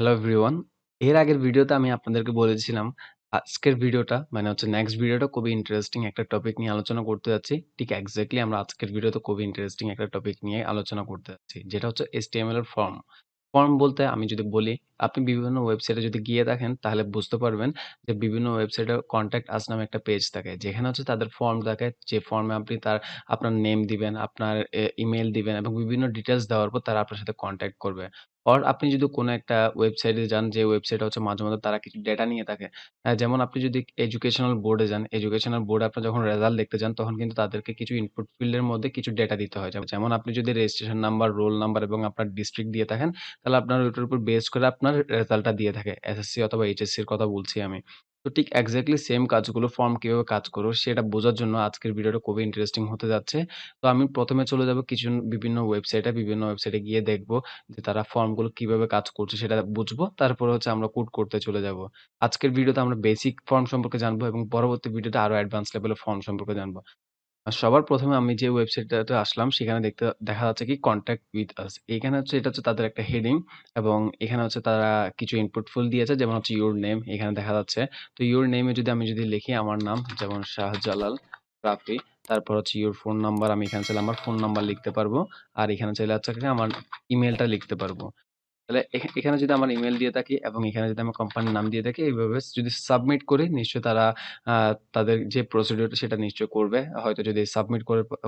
Hello everyone. এর আগের ভিডিওতে আমি আপনাদেরকে বলেছিলাম, আজকের ভিডিওটা মানে হচ্ছে নেক্সট ভিডিওটা খুবই ইন্টারেস্টিং একটা টপিক নিয়ে আলোচনা করতে যাচ্ছি। ঠিক এক্সাক্টলি আমরা আজকের ভিডিওতে খুবই ইন্টারেস্টিং একটা টপিক নিয়ে আলোচনা করতে যাচ্ছি। যেটা হচ্ছে HTML এর ফর্ম। ফর্ম বলতে আমি যদি বলি, আপনি বিভিন্ন ওয়েবসাইটে যদি গিয়ে দেখেন তাহলে বুঝতে পারবেন যে বিভিন্ন ওয়েবসাইটে কনট্যাক্ট আস নামে একটা পেজ থাকে। যেখানে হচ্ছে তাদের ফর্ম থাকে, যে ফর্মে আপনি আপনার নেম দিবেন, আপনার ইমেইল দিবেন এবং বিভিন্ন ডিটেইলস দেওয়ার পর তারা আপনার সাথে কনট্যাক্ট করবে। অর আপনি যদি কোনো একটা ওয়েবসাইটে যান, যে ওয়েবসাইটে হচ্ছে মাঝে, মাঝে তারা কিছু ডেটা নিয়ে থাকে। যেমন আপনি যদি এডুকেশনাল বোর্ডে যান, এডুকেশনাল বোর্ডে আপনার যখন রেজাল্ট দেখতে যান, তখন কিন্তু তাদেরকে কিছু ইনপুট ফিল্ডের মধ্যে কিছু ডেটা দিতে হয়। যেমন আপনি যদি রেজিস্ট্রেশন নাম্বার, রোল নাম্বার এবং আপনার ডিস্ট্রিক্ট দিয়ে থাকেন, তাহলে আপনার ওইটার উপর বেস করে আপনার রেজাল্টটা দিয়ে থাকে। এসএসসি অথবা এইচএসসির কথা বলছি আমি। তো ঠিক এক্সাক্টলি সেম কাজগুলো ফর্ম কিভাবে কাজ করবে সেটা বোঝার জন্য আজকের ভিডিওটা খুবই ইন্টারেস্টিং হতে যাচ্ছে। তো আমি ১ম এ চলে যাব কিছু বিভিন্ন ওয়েবসাইটে গিয়ে দেখব যে তারা ফর্মগুলো কিভাবে কাজ করছে সেটা বুঝবো। তারপরে হচ্ছে আমরা কোড করতে চলে যাব। আজকের ভিডিওতে আমরা বেসিক ফর্ম সম্পর্কে জানবো এবং পরবর্তী ভিডিওতে আরো অ্যাডভান্স লেভেলের ফর্ম সম্পর্কে জানবো। সবার ১ম এ আমি যে ওয়েবসাইটটাতে আসলাম সেখানে দেখা যাচ্ছে কি কনট্যাক্ট উইথ আস। এখানে হচ্ছে এটা হচ্ছে তাদের একটা হেডিং এবং এখানে হচ্ছে তারা কিছু ইনপুট ফিল্ড দিয়েছে, যেমন হচ্ছে ইউর নেম এখানে দেখা যাচ্ছে। তো ইউর নেমে যদি আমি লিখি আমার নাম, যেমন শাহজালাল রাফি, তারপর হচ্ছে ইউর ফোন নাম্বার, আমি এখানে চাইলে আমার ফোন নাম্বার লিখতে পারবো। আর এখানে চাইলে হচ্ছে কি আমার ইমেইলটা লিখতে পারবো। তাহলে এখানে যদি আমার ইমেইল দিয়ে থাকি এবং এখানে যদি আমার কোম্পানির নাম দিয়ে থাকি, এইভাবে যদি সাবমিট করি নিশ্চয়ই তারা আ তাদের যে প্রসিডিউরটা সেটা নিশ্চয়ই করবে। হয়তো যদি সাবমিট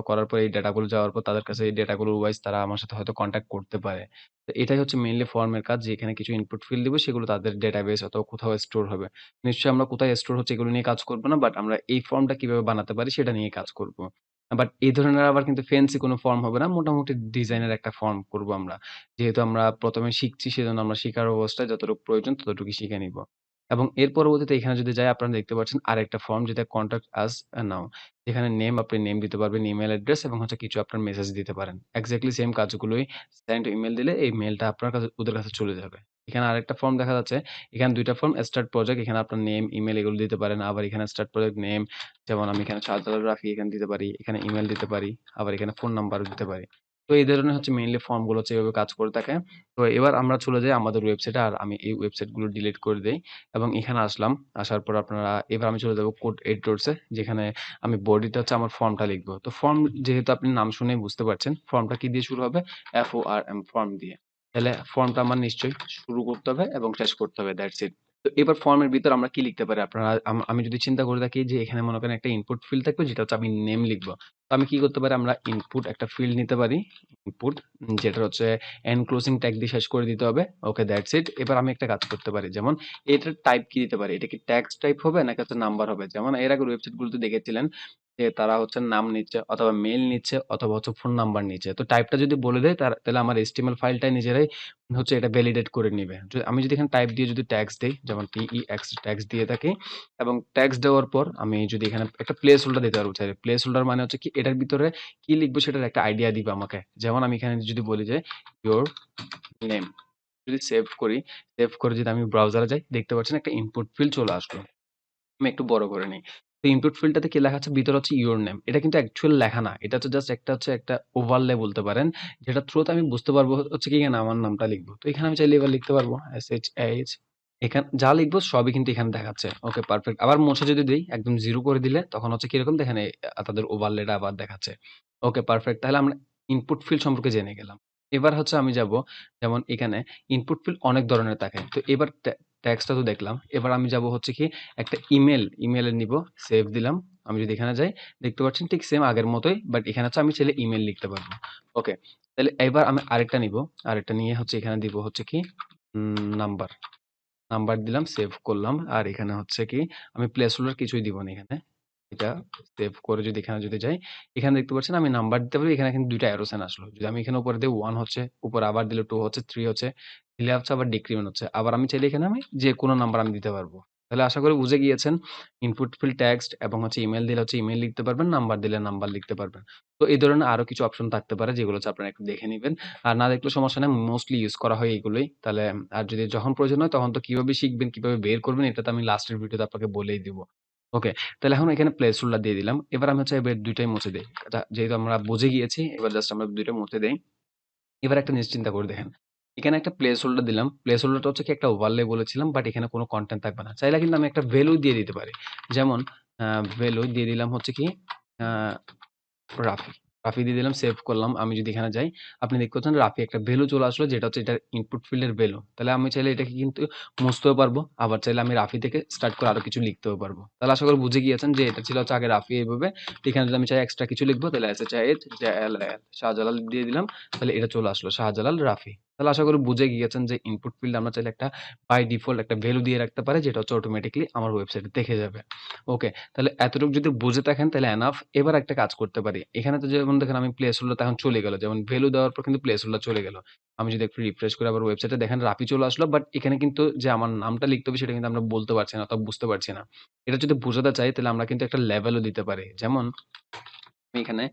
করার পর এই ডেটাগুলো যাওয়ার পর তাদের কাছে এই ডেটাগুলো ওয়াইজ তারা আমার সাথে হয়তো কনট্যাক্ট করতে পারে। তো এটাই হচ্ছে মেইনলি ফর্মের কাজ, যে এখানে কিছু ইনপুট ফিল্ড দিব, সেগুলো তাদের ডেটাবেস অথবা কোথাও স্টোর হবে। নিশ্চয়ই আমরা কোথায় স্টোর হচ্ছে এগুলো নিয়ে কাজ করব না। বাট আমরা এই ফর্মটা কিভাবে বানাতে পারি সেটা নিয়ে কাজ করব। বাট এই ধরনের আবার কিন্তু ফ্যান্সি কোনো ফর্ম হবে না। মোটামুটি ডিজাইনের একটা ফর্ম করব আমরা। যেহেতু আমরা ১ম এ শিখছি, সেজন্য আমরা শিখার অবস্থায় যতটুকু প্রয়োজন ততটুকুই শিখে নিব। এবং এর পরবর্তীতে এখানে যদি যাই, আপনারা দেখতে পাচ্ছেন আরেকটা ফর্ম, যেটা কনট্যাক্ট আস নাও। যেখানে আপনি নেম দিতে পারবেন, ইমেইল অ্যাড্রেস এবং হচ্ছে কিছু আপনার মেসেজ দিতে পারেন। এক্সাক্টলি সেম কাজগুলোই সেন্ড ইমেইল দিলে এই মেইলটা আপনার কাছে, ওদের কাছে চলে যাবে। এখানে আরেকটা ফর্ম দেখা যাচ্ছে। এখানে ২ টা ফর্ম, স্টার্ট প্রজেক্ট, এখানে আপনার নেম, ইমেইল এগুলো দিতে পারেন। আবার এখানে স্টার্ট প্রজেক্ট নেম, যেমন আমি এখানে শাহজালাল রাফি এখানে দিতে পারি। এখানে ইমেইল দিতে পারি। আবার এখানে ফোন নাম্বারও দিতে পারি। তো এই ধরনের হচ্ছে মেইনলি ফর্মগুলো হচ্ছে এভাবে কাজ করে থাকে। তো এবার আমরা চলে যাই আমাদের ওয়েবসাইটে, আর আমি এই ওয়েবসাইটগুলো ডিলিট করে দেই এবং এখানে আসলাম। আসার পর এবার আমি চলে যাব কোড এডিটরস এ, যেখানে আমি বডিতে হচ্ছে আমার ফর্মটা লিখবো। তো ফর্ম, যেহেতু আপনি নাম শুনেই বুঝতে পারছেন, ফর্মটা কি দিয়ে শুরু হবে? FORM, ফর্ম দিয়ে। তাহলে ফর্মটা আমার নিশ্চয়ই শুরু করতে হবে এবং শেষ করতে হবে। That's it. তো এবার ফর্মের ভিতর আমরা কি লিখতে পারি? আপনারা আমি যদি চিন্তা করে থাকি যে এখানে মনে করেন একটা ইনপুট ফিল্ড থাকবে, যেটা হচ্ছে আমি নেম লিখবো। তো আমি কি করতে পারি? আমরা ইনপুট একটা ফিল্ড নিতে পারি। ইনপুট, যেটা হচ্ছে এনক্লোজিং ট্যাগ দিয়ে শেষ করে দিতে হবে। ওকে, দ্যাটস ইট। এবার আমি একটা কাজ করতে পারি, যেমন এটার টাইপ কি দিতে পারি? এটা কি টেক্সট টাইপ হবে নাকি হচ্ছে নাম্বার হবে? যেমন এর আগের ওয়েবসাইট গুলোতে দেখেছিলেন যে তারা হচ্ছে নাম নিচ্ছে অথবা মেইল নিচ্ছে অথবা হচ্ছে ফোন নাম্বার নিচ্ছে। তো টাইপটা যদি বলে দেয়, তাহলে আমার HTML ফাইলটাই নিজেরাই হচ্ছে এটা ভ্যালিডেট করে নিবে। আমি যদি এখানে টাইপ দিয়ে যদি ট্যাগস দেই, যেমন TEX ট্যাগস দিয়ে থাকি, এবং ট্যাগস দেওয়ার পর আমি যদি এখানে একটা প্লেস হোল্ডার দিতে পারবো চাইলে। প্লেস হোল্ডার মানে হচ্ছে কি, এটার ভিতরে কি লিখবো সেটার একটা আইডিয়া দিবে আমাকে। যেমন আমি এখানে যদি বলি যে ইওর নেম, যদি সেভ করি, সেভ করে যদি আমি ব্রাউজারে যাই, দেখতে পাচ্ছেন একটা ইনপুট ফিল্ড চলে আসলো। আমি একটু বড় করে নিই। তো ইনপুট ফিল্ডটাতে কি লেখা আছে? ভিতরে হচ্ছে ইওর নেম। এটা কিন্তু অ্যাকচুয়াল লেখা না। এটা হচ্ছে জাস্ট একটা ওভারলে বলতে পারেন। যেটার থ্রুতে আমি বুঝতে পারবো হচ্ছে কি, এখানে আমার নামটা লিখবো। তো এখানে আমি চাইলে এবার লিখতে পারবো SHH। যা লিখবো সবই কিন্তু এখানে দেখাচ্ছে। ওকে, পারফেক্ট। আবার মুছে যদি দেই, একদম 0 করে দিলে তখন হচ্ছে কিরকম দেখেন, তাদের ওভারলেটা আবার দেখাচ্ছে। ওকে, পারফেক্ট। তাহলে আমরা ইনপুট ফিল্ড সম্পর্কে জেনে গেলাম। এবার হচ্ছে আমি যাবো, যেমন এখানে ইনপুট ফিল্ড অনেক ধরনের থাকে। তো এবার টেক্সটটা তো দেখলাম। এবার আমি যাবো হচ্ছে কি, একটা ইমেইলের নিবো, সেভ দিলাম। আমি যদি এখানে যাই, দেখতে পাচ্ছেন ঠিক সেম আগের মতোই। বাট এখানে হচ্ছে আমি চাইলে ইমেইল লিখতে পারবো। ওকে। তাহলে এবার আমি আরেকটা নিবো। আরেকটা নিয়ে হচ্ছে এখানে দিব হচ্ছে কি, নাম্বার। নাম্বার দিলাম, সেভ করলাম। আর এখানে হচ্ছে কি, আমি প্লেস হোল্ডার কিছুই দিব না এখানে। এটা সেভ করে যদি এখানে যদি যাই, এখানে দেখতে পাচ্ছেন আমি নাম্বার দিতে পারি। এখানে কিন্তু ২ টা অ্যারো সাইন আসলো। যদি আমি এখানে উপরে দেই 1 হচ্ছে, উপরে আবার দিলে 2 হচ্ছে, 3 হচ্ছে, দিলে হচ্ছে আবার ডিক্রিমেন্ট হচ্ছে। আবার আমি চাইলে এখানে আমি যেকোনো নাম্বার আমি দিতে পারবো। তাহলে আশা করি বুঝে গিয়েছেন। ইনপুট ফিল্ড টেক্সট এবং হচ্ছে ইমেইল দিলে হচ্ছে ইমেইল লিখতে পারবেন, নাম্বার দিলে নাম্বার লিখতে পারবেন। তো এই ধরনের আরো কিছু অপশন থাকতে পারে, যেগুলো হচ্ছে আপনারা একটু দেখে নিবেন। আর না দেখলেও সমস্যা নাই। মোস্টলি ইউজ করা হয় এগুলোই। তাহলে আর যদি যখন প্রয়োজন হয় তখন তো কিভাবে শিখবেন, কিভাবে বের করবেন, এটা তো আমি লাস্টের ভিডিওতে আপনাকে বলেই দিব। ওকে। তাহলে এখন এখানে প্লেস হোল্ডার দিয়ে দিলাম। এবার আমি হচ্ছে এবার ২ টাই মুছে দেই। যেহেতু আমরা বুঝে গিয়েছি, এবার জাস্ট আমরা ২ টা মুছে দেই। এবার একটা জিনিস চিন্তা করে দেখেন। এখানে একটা প্লেস হোল্ডার দিলাম। প্লেস হোল্ডারটা হচ্ছে কি একটা ওভারলে বলেছিলাম, বাট এখানে কোনো কনটেন্ট থাকবে না। চাইলে কিন্তু আমি একটা ভ্যালু দিয়ে দিতে পারি। যেমন ভ্যালু দিয়ে দিলাম হচ্ছে কি আ রাফি। রাফি দিয়ে দিলাম, সেভ করলাম। আমি যদি এখানে যাই, আপনি দেখতে পাচ্ছেন রাফি একটা ভ্যালু চলে আসলো, যেটা হচ্ছে এটার ইনপুট ফিল্ডের ভ্যালু। তাহলে আমি চাইলে এটাকে কিন্তু মুছতেও পারবো। আবার চাইলে আমি রাফি থেকে স্টার্ট করে আরো কিছু লিখতেও পারবো। তাহলে আশা করি বুঝে গিয়েছেন যে এটা ছিল হচ্ছে আগে রাফি এভাবে। তো এখানে যদি আমি চাই এক্সট্রা কিছু লিখবো, তাহলে এসএচআইএইচ জেএলএল শাহজালাল দিয়ে দিলাম। তাহলে এটা চলে আসলো শাহজালাল রাফি। তাহলে আশা করি বুঝে গিয়েছেন যে ইনপুট ফিল্ড আমরা চাইলে একটা বাই ডিফল্ট একটা ভ্যালু দিয়ে রাখতে পারি, যেটা হচ্ছে অটোমেটিক্যালি আমার ওয়েবসাইটে দেখে যাবে। ওকে, তাহলে এতটুকু যদি বুঝে থাকেন তাহলে এনাফ। এবার একটা কাজ করতে পারি। এখানে তো যেমন দেখেন আমি প্লেস হোল্ডার এখন চলে গেল। যেমন ভ্যালু দেওয়ার পর কিন্তু প্লেস হোল্ডার চলে গেল। আমি যদি একটু রিফ্রেশ করে আবার ওয়েবসাইটে দেখেন রাফি চলে আসলো। বাট এখানে কিন্তু যে আমার নামটা লিখতে হবে সেটা কিন্তু আমরা বলতে পারছি না অথবা বুঝতে পারছি না। এটা যদি বোঝাতে চাই তাহলে আমরা কিন্তু একটা লেভেলও দিতে পারি। যেমন আমি এখানে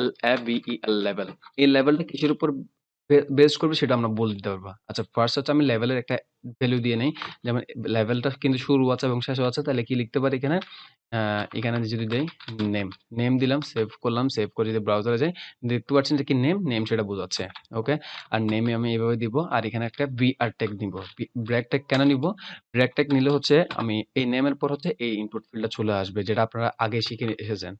LAVEL লেভেল। এই লেভেলটা কিসের উপর বেস করবে সেটা আমরা বলে দিতে পারবো। আচ্ছা, ফার্স্ট হচ্ছে আমি লেভেলের একটা ভ্যালু দিয়ে নেই। যেমন লেভেলটা কিন্তু শুরু আছে এবং শেষও আছে। তাহলে কি লিখতে পারি এখানে? এখানে যদি দেই নেম, নেম দিলাম, সেভ করলাম। সেভ করে যদি ব্রাউজারে যাই, দেখতে পাচ্ছেন যে কি নেম, নেম সেটা বোঝাচ্ছে। ওকে? আর নেমে আমি এভাবে দিব। আর এখানে একটা BR ট্যাগ নিব। ব্র্যাক ট্যাগ কেন নিব? ব্র্যাক ট্যাগ নিলে হচ্ছে আমি এই নেমের পর হচ্ছে এই ইনপুট ফিল্ডটা চলে আসবে, যেটা আপনারা আগে শিখে এসেছেন।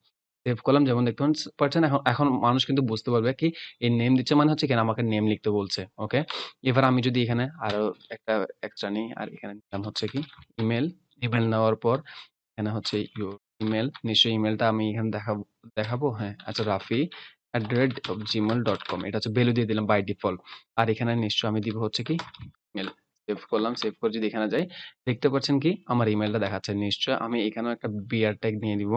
সেভ করলাম, যেমন দেখতে পাচ্ছেন এখন এখন মানুষ কিন্তু বুঝতে পারবে কি এই নেম দিচ্ছে মানে হচ্ছে কেন আমাকে নেম লিখতে বলছে। ওকে, এবার আমি যদি এখানে আরো একটা এক্সট্রা নিই, আর এখানে নিলাম হচ্ছে কি ইমেল। ইমেল নেওয়ার পর এখানে হচ্ছে ইউর ইমেল, নিশ্চয়ই ইমেলটা আমি এখানে দেখাবো দেখাবো হ্যাঁ, আচ্ছা রাফি @gmail.com, এটা হচ্ছে ভ্যালু দিয়ে দিলাম বাই ডিফল্ট। আর এখানে নিশ্চয় আমি দিব হচ্ছে কি ইমেল। সেভ করলাম, সেভ করে যদি এখানে যাই, দেখতে পাচ্ছেন কি আমার ইমেলটা দেখাচ্ছে। নিশ্চয় আমি এখানেও একটা বিআর ট্যাগ নিয়ে দিব।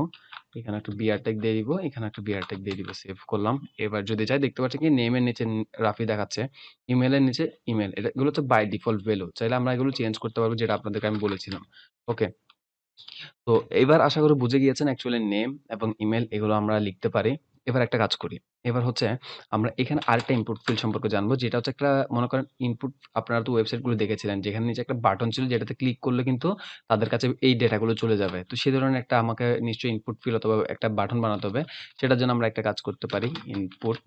এখানে একটা বিআর ট্যাগ দিয়ে দিব, এখানে একটা বিআর ট্যাগ দিয়ে দিব। সেভ করলাম। এবার যদি যাই দেখতে পাচ্ছি কি নেমের নিচে রাফি দেখাচ্ছে, ইমেলের নিচে ইমেল। এটা এগুলো হচ্ছে বাই ডিফল্ট ভ্যালু। চাইলে আমরা এগুলো চেঞ্জ করতে পারবো, যেটা আপনাদেরকে আমি বলেছিলাম। ওকে, তো এবার আশা করি বুঝে গিয়েছেন অ্যাকচুয়ালি নেম এবং ইমেল এগুলো আমরা লিখতে পারি। এবার একটা কাজ করি। এবার হচ্ছে আমরা এখানে আরেকটা ইনপুট ফিল্ড সম্পর্কে জানবো, যেটা হচ্ছে একটা মনে করেন ইনপুট। আপনারা তো ওয়েবসাইট গুলো দেখেছিলেন যেখানে নিচে একটা বাটন ছিল, যেটাতে ক্লিক করলে কিন্তু তাদের কাছে এই ডেটাগুলো চলে যাবে। তো সেই ধরনের একটা আমাকে নিশ্চয়ই ইনপুট ফিল্ড অথবা একটা বাটন বানাতে হবে। সেটার জন্য আমরা একটা কাজ করতে পারি। ইনপুট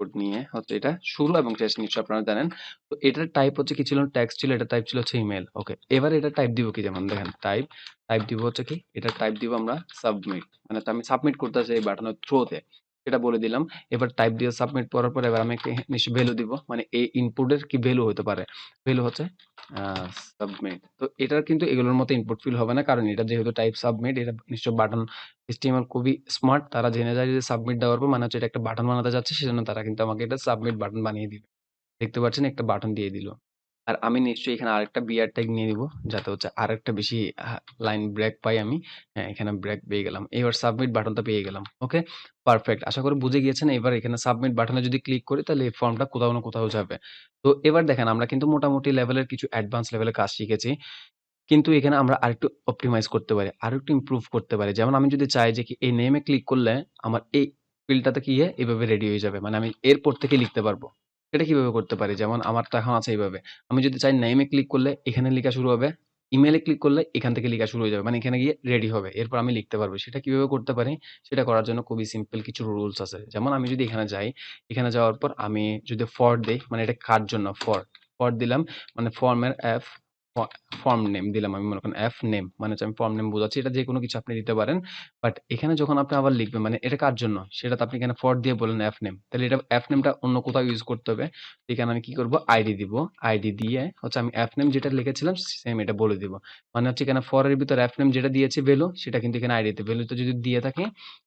কোড নিয়ে হচ্ছে এটা শুরু এবং শেষ নিশ্চয়ই আপনারা জানেন। তো এটার টাইপ হচ্ছে কি ছিল? টেক্সট ছিল, এটার টাইপ ছিল হচ্ছে ইমেইল। ওকে। এবার এটা টাইপ দিব কি? যেমন দেখেন টাইপ দিব হচ্ছে কি? এটার টাইপ দিব আমরা সাবমিট। মানে হচ্ছে আমি সাবমিট করতে চাই এই বাটনের থ্রুতে। সেটা বলে দিলাম। এবার টাইপ দিয়ে সাবমিট করার পর এবার আমি একটা নিশ্চয়ই ভ্যালু দিব। মানে এই ইনপুটের কি ভ্যালু হতে পারে? ভ্যালু হচ্ছে আ সাবমিট। তো এটার কিন্তু এগুলোর মতো ইনপুট ফিল হবে না। কারণ এটা যেহেতু টাইপ সাবমিট, এটা নিশ্চয়ই বাটন HTML খুবই স্মার্ট। তারা জেনে যায় যে সাবমিট দেওয়ার পর মানে হচ্ছে এটা একটা বাটন বানাতে যাচ্ছে, সেজন্য তারা কিন্তু আমাকে এটা সাবমিট বাটন বানিয়ে দিবে। দেখতে পাচ্ছেন একটা বাটন দিয়ে দিল। আর আমি নিশ্চয়ই এখানে আরেকটা বিআর ট্যাগ নিয়ে নিব, যাতে হচ্ছে আরেকটা বেশি লাইন ব্রেক পাই আমি। হ্যাঁ, এখানে ব্রেক পেয়ে গেলাম। এবার সাবমিট বাটনটা পেয়ে গেলাম। ওকে, পারফেক্ট। আশা করি বুঝে গিয়েছেন। এবার এখানে সাবমিট বাটনে যদি ক্লিক করি তাহলে এই ফর্মটা কোথাও না কোথাও যাবে। তো এবার দেখেন আমরা কিন্তু মোটামুটি লেভেলের কিছু অ্যাডভান্স লেভেলের কাজ শিখেছি। কিন্তু এখানে আমরা আরেকটু অপটিমাইজ করতে পারি, আরেকটু ইমপ্রুভ করতে পারি। যেমন আমি যদি চাই যে কি এই নেমে ক্লিক করলে আমার এই ফিল্ডটাতে গিয়ে এভাবে রেডি হয়ে যাবে। মানে আমি এরপর থেকে লিখতে পারবো। এটা কিভাবে করতে পারি? যেমন আমারটা এখন আছে এইভাবে। আমি যদি চাই নেমে ক্লিক করলে এখানে লিখা শুরু হবে। ইমেইলে ক্লিক করলে এখান থেকে লিখা শুরু হয়ে যাবে। মানে এখানে গিয়ে রেডি হবে। এরপর আমি লিখতে পারবো। সেটা কিভাবে করতে পারি? সেটা করার জন্য খুবই সিম্পল কিছু রুলস আছে। যেমন আমি যদি এখানে যাই, এখানে যাওয়ার পর আমি যদি ফর দেই, মানে এটা কার জন্য ফর দিলাম, মানে ফর্মের এফ ফ ফর্ম নেম দিলাম আমি, মনে করেন এফ নেম মানে হচ্ছে আমি ফর্ম নেম বোঝাচ্ছি। এটা যেকোনো কিছু আপনি দিতে পারেন। বাট এখানে যখন আপনি আবার লিখবেন মানে এটা কার জন্য? সেটা তো আপনি এখানে ফর দিয়ে বললেন এফ নেম। তাহলে এটা এফ নেমটা অন্য কোথাও ইউজ করতে হবে। তো এখানে আমি কি করব? আইডি দিব। আইডি দিয়ে হচ্ছে আমি এফ নেম যেটা লিখেছিলাম সেম এটা বলে দিব। মানে হচ্ছে এখানে ফর এর ভিতরে এফ নেম যেটা দিয়েছি ভ্যালু, সেটা কিন্তু এখানে আইডিতে ভ্যালুতে যদি দিয়ে থাকে।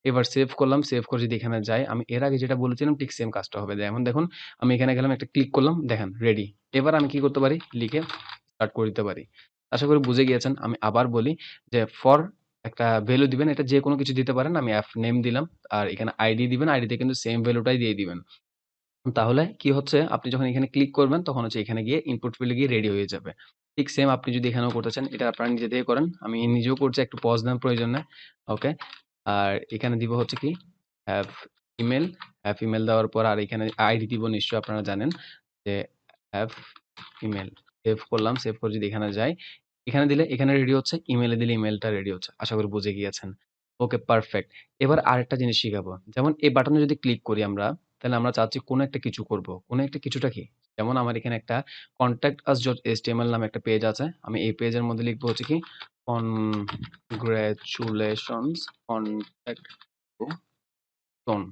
এবার সেভ করলাম। সেভ করে যদি এখানে যাই, আমি এর আগে যেটা বলেছিলাম ঠিক সেম কাজটা হবে। যেমন দেখুন আমি এখানে গেলাম, একটা ক্লিক করলাম, দেখেন রেডি। এবার আমি কি করতে পারি? লিখে স্টার্ট করে দিতে পারি। আশা করি বুঝে গিয়েছেন। আমি আবার বলি যে ফর একটা ভ্যালু দিবেন। এটা যেকোনো কিছু দিতে পারেন। আমি এফ নেম দিলাম। আর এখানে আইডি দিবেন। আইডিতে কিন্তু সেম ভ্যালুটাই দিয়ে দিবেন। তাহলে কি হচ্ছে? আপনি যখন এখানে ক্লিক করবেন তখন হচ্ছে এখানে গিয়ে ইনপুট ফিল্ডে গিয়ে রেডি হয়ে যাবে। ঠিক সেম আপনি যদি এখানেও করতে চান, এটা আপনারা নিজে থেকে করেন। আমি নিজেও করছি, একটু পজ দেওয়ার প্রয়োজন নাই। ওকে। আর এখানে দিব হচ্ছে কি হ্যাভ ইমেল, হ্যাভ ইমেল দেওয়ার পর আর এখানে আইডি দিব, নিশ্চয়ই আপনারা জানেন যে হ্যাভ ইমেল। সেভ করলাম। সেভ করে যদি এখানে যাই, এখানে দিলে এখানে রেডি হচ্ছে, ইমেইলে দিলে ইমেইলটা রেডি হচ্ছে। আশা করি বুঝে গিয়েছেন। ওকে, পারফেক্ট। এবার আরেকটা জিনিস শিখাবো। যেমন এই বাটনে যদি ক্লিক করি আমরা, তাহলে আমরা চাচ্ছি কোনো একটা কিছু করব। কোনো একটা কিছুটা কি? যেমন আমার এখানে একটা contact us ডট html নামে একটা পেজ আছে। আমি এই পেজের মধ্যে লিখবো হচ্ছে কি congratulations contact tone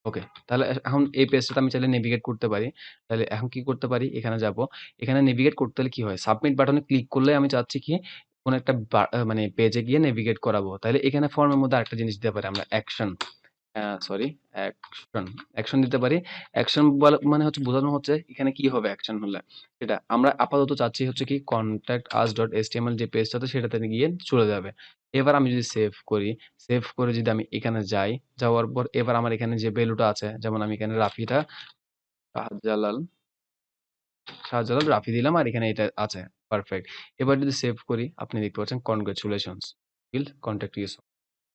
ওকে। তাহলে এখন এই পেজটাতে আমি চাইলে নেভিগেট করতে পারি। তাহলে এখন কি করতে পারি? এখানে যাবো। এখানে নেভিগেট করতে হলে কি হয়? সাবমিট বাটনে ক্লিক করলে আমি চাচ্ছি কি কোন একটা মানে পেজে গিয়ে নেভিগেট করাবো। তাহলে এখানে ফর্মের মধ্যে আরেকটা জিনিস দিতে পারি আমরা অ্যাকশন। সরি অ্যাকশন, অ্যাকশন দিতে পারি। অ্যাকশন মানে হচ্ছে বোঝানো হচ্ছে এখানে কি হবে অ্যাকশন হলে। সেটা আমরা আপাতত চাচ্ছি হচ্ছে কি contact us ডট html যে পেজটাতে সেটাতে গিয়ে চলে যাবে। এবার আমি যদি সেভ করি, সেভ করে যদি আমি এখানে যাই, যাওয়ার পর এবার আমার এখানে যে ভ্যালুটা আছে যেমন আমি এখানে রাফিটা শাহজালাল, শাহজালাল রাফি দিলাম আর এখানে এটা আছে। পারফেক্ট। এবার যদি সেভ করি আপনি দেখতে পাচ্ছেন কনগ্রাচুলেশনস উইল কনট্যাক্ট ইউ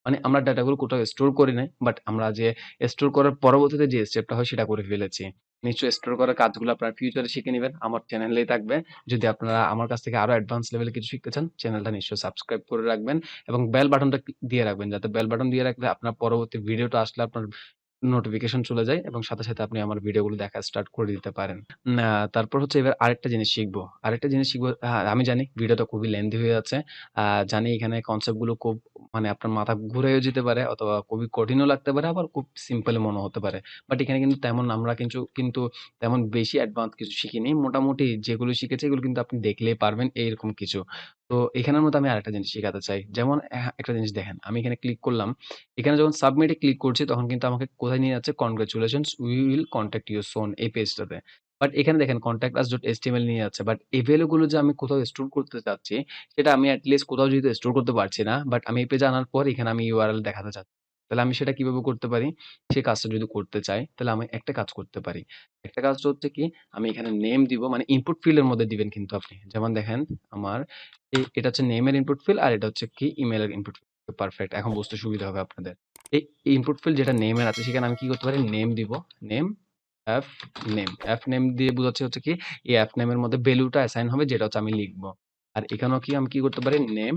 মানে আমরা ডাটাগুলো কোথাও স্টোর করি নাই। বাট আমরা যে স্টোর করার পরবর্তীতে যে স্টেপটা হয় সেটা করে ফেলেছি। নিশ্চয়ই স্টোর করার কাজগুলো আপনারা ফিউচারে শিখে নিবেন। আমার চ্যানেলেই থাকবে। যদি আপনারা আমার কাছ থেকে আরো অ্যাডভান্স লেভেলে কিছু শিখতে চান, চ্যানেলটা নিশ্চয়ই সাবস্ক্রাইব করে রাখবেন এবং বেল বাটনটা দিয়ে রাখবেন। যাতে বেল বাটন দিয়ে রাখলে আপনার পরবর্তী ভিডিওটা আসলে আপনার নোটিফিকেশন চলে যায় এবং সাথে, সাথে আপনি আমার ভিডিওগুলো দেখা স্টার্ট করে দিতে পারেন। তারপর হচ্ছে এবার আরেকটা জিনিস শিখবো। আরেকটা জিনিস শিখবো আমি জানি ভিডিওটা খুবই লেন্থি হয়ে যাচ্ছে। জানি এখানে কনসেপ্ট গুলো খুব মানে আপনার মাথা ঘুরেও যেতে পারে অথবা খুবই কঠিনও লাগতে পারে আবার খুব সিম্পল মনে হতে পারে। বাট এখানে কিন্তু তেমন আমরা কিন্তু তেমন বেশি অ্যাডভান্স কিছু শিখিনি। মোটামুটি যেগুলো শিখেছি এগুলো কিন্তু আপনি দেখলেই পারবেন এইরকম কিছু। তো এখানের মধ্যে আমি আরেকটা জিনিস শিখাতে চাই। যেমন একটা জিনিস দেখেন, আমি এখানে ক্লিক করলাম। এখানে যখন সাবমিট এ ক্লিক করছি তখন কিন্তু আমাকে কোথায় নিয়ে যাচ্ছে? Congratulations we will contact you soon এই পেজটাতে। বাট এখানে দেখেন contact us ডট html নিয়ে যাচ্ছে। বাট এই ভ্যালু গুলো যে আমি কোথাও স্টোর করতে চাচ্ছি সেটা আমি এট লিস্ট কোথাও যেহেতু স্টোর করতে পারছি না। বাট আমি এই পেজে আনার পর এখানে আমি ইউআরএল দেখাতে চাচ্ছি। তাহলে আমি সেটা কিভাবে করতে পারি? সেই কাজটা যদি করতে চাই তাহলে আমি একটা কাজ করতে পারি। একটা কাজটা হচ্ছে কি আমি এখানে নেম দিব মানে ইনপুট ফিল্ড এর মধ্যে দিবেন কিন্তু আপনি। যেমন দেখেন আমার এটা হচ্ছে নেমের ইনপুট ফিল্ড আর এটা হচ্ছে কি ইমেইলের ইনপুট ফিল্ড। পারফেক্ট। এখন বুঝতে সুবিধা হবে আপনাদের। এই ইনপুট ফিল্ড যেটা নেমের আছে সেখানে আমি কি করতে পারি? নেম দিব। Name F name. F name দিয়ে বোঝাচ্ছে হচ্ছে কি এই এফ নেমের মধ্যে ভ্যালুটা অ্যাসাইন হবে যেটা হচ্ছে আমি লিখবো। আর এখানেও কি আমি কি করতে পারি? নেম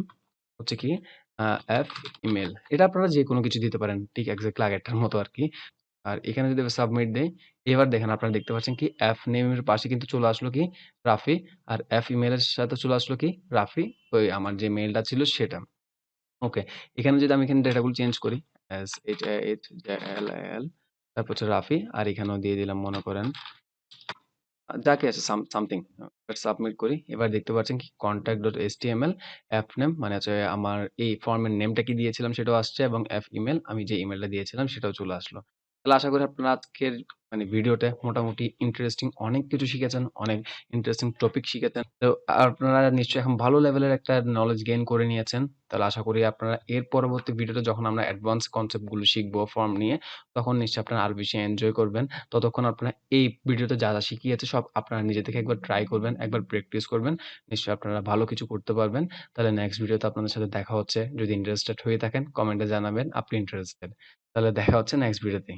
হচ্ছে কি এফ ইমেইল। এটা আপনারা যেকোনো কিছু দিতে পারেন। ঠিক এক্সাক্টলি আগেরটার মতো আরকি। আর এখানে যদি আমি সাবমিট দেই, এবার দেখেন আপনারা দেখতে পাচ্ছেন কি এফ নেমের পাশে কিন্তু চলে আসলো কি রাফি আর এফ ইমেইলের সাথে চলে আসলো কি রাফি ওই আমার যে মেইলটা ছিল সেটা। ওকে। এখানে যদি আমি এখানে ডেটাগুলো চেঞ্জ করি SHAHJALAL তারপর হচ্ছে রাফি আর এখানেও দিয়ে দিলাম মনে করেন যাকে আছে সামথিং সাবমিট করি। এবার দেখতে পাচ্ছেন কি contact dot html app name মানে হচ্ছে আমার এই ফর্মের নেমটা কি দিয়েছিলাম সেটাও আসছে এবং অ্যাপ ইমেইল আমি যে ইমেইলটা দিয়েছিলাম সেটাও চলে আসলো। তাহলে আশা করি আপনারা আজকের মানে ভিডিওতে মোটামুটি ইন্টারেস্টিং অনেক কিছু শিখেছেন, অনেক ইন্টারেস্টিং টপিক শিখেছেন। তো আপনারা নিশ্চয়ই এখন ভালো লেভেলের একটা নলেজ গেইন করে নিয়েছেন। তাহলে আশা করি আপনারা এর পরবর্তী ভিডিওতে যখন আমরা অ্যাডভান্স কনসেপ্ট গুলো শিখবো ফর্ম নিয়ে তখন নিশ্চয়ই আপনারা আরো বেশি এনজয় করবেন। ততক্ষণ আপনারা এই ভিডিওতে যা, যা শিখিয়েছে সব আপনারা নিজে থেকে একবার ট্রাই করবেন, একবার প্র্যাকটিস করবেন। নিশ্চয়ই আপনারা ভালো কিছু করতে পারবেন। তাহলে নেক্সট ভিডিওতে আপনাদের সাথে দেখা হচ্ছে। যদি ইন্টারেস্টেড হয়ে থাকেন কমেন্টে জানাবেন আপনি ইন্টারেস্টেড। তাহলে দেখা হচ্ছে নেক্সট ভিডিওতে।